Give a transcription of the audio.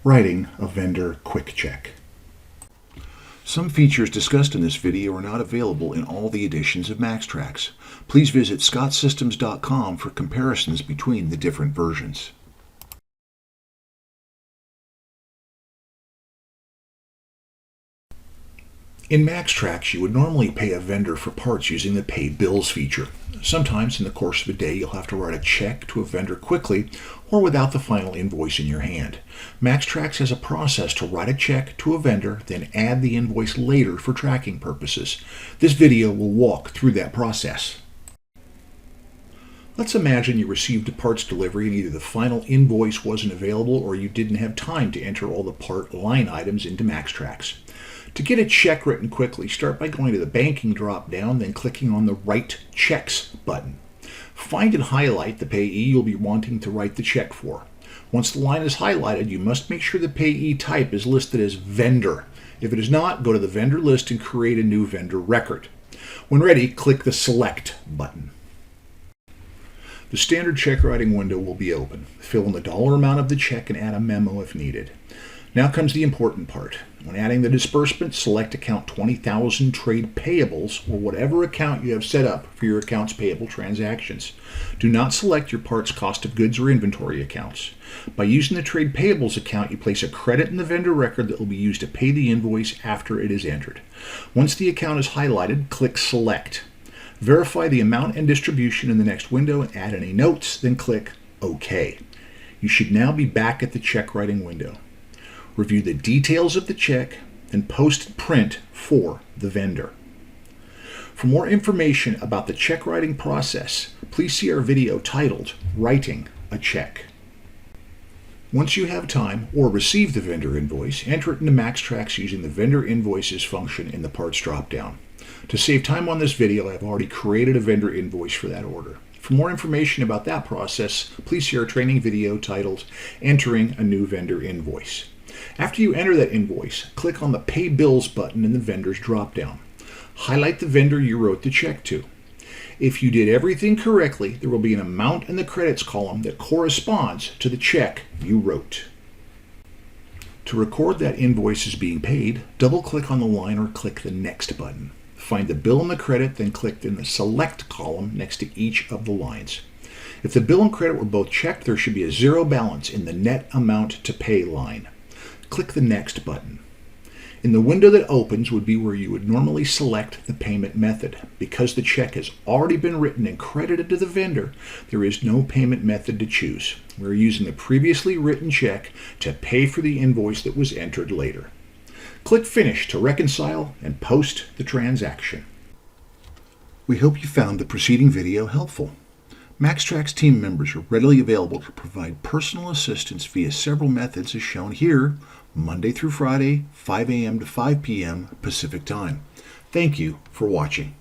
Writing a vendor quick check. Some features discussed in this video are not available in all the editions of MaxxTraxx. Please visit scottsystems.com for comparisons between the different versions. In MaxxTraxx, you would normally pay a vendor for parts using the Pay Bills feature. Sometimes in the course of a day, you'll have to write a check to a vendor quickly or without the final invoice in your hand. MaxxTraxx has a process to write a check to a vendor, then add the invoice later for tracking purposes. This video will walk through that process. Let's imagine you received a parts delivery and either the final invoice wasn't available or you didn't have time to enter all the part line items into MaxxTraxx. To get a check written quickly, start by going to the Banking drop-down, then clicking on the Write Checks button. Find and highlight the payee you'll be wanting to write the check for. Once the line is highlighted, you must make sure the payee type is listed as vendor. If it is not, go to the vendor list and create a new vendor record. When ready, click the Select button. The standard check writing window will be open. Fill in the dollar amount of the check and add a memo if needed. Now comes the important part. When adding the disbursement, select account 20,000 trade payables or whatever account you have set up for your accounts payable transactions. Do not select your parts cost of goods or inventory accounts. By using the trade payables account, you place a credit in the vendor record that will be used to pay the invoice after it is entered. Once the account is highlighted, click Select. Verify the amount and distribution in the next window and add any notes, then click OK. You should now be back at the check writing window. Review the details of the check, and post print for the vendor. For more information about the check writing process, please see our video titled Writing a Check. Once you have time or receive the vendor invoice, enter it into MaxxTraxx using the Vendor Invoices function in the Parts drop-down. To save time on this video, I have already created a vendor invoice for that order. For more information about that process, please see our training video titled Entering a New Vendor Invoice. After you enter that invoice, click on the Pay Bills button in the vendor's drop-down. Highlight the vendor you wrote the check to. If you did everything correctly, there will be an amount in the credits column that corresponds to the check you wrote. To record that invoice as being paid, double-click on the line or click the Next button. Find the bill and the credit, then click in the Select column next to each of the lines. If the bill and credit were both checked, there should be a zero balance in the Net Amount to Pay line. Click the Next button. In the window that opens would be where you would normally select the payment method. Because the check has already been written and credited to the vendor, there is no payment method to choose. We're using the previously written check to pay for the invoice that was entered later. Click Finish to reconcile and post the transaction. We hope you found the preceding video helpful. MaxxTraxx team members are readily available to provide personal assistance via several methods as shown here, Monday through Friday, 5 a.m. to 5 p.m. Pacific Time. Thank you for watching.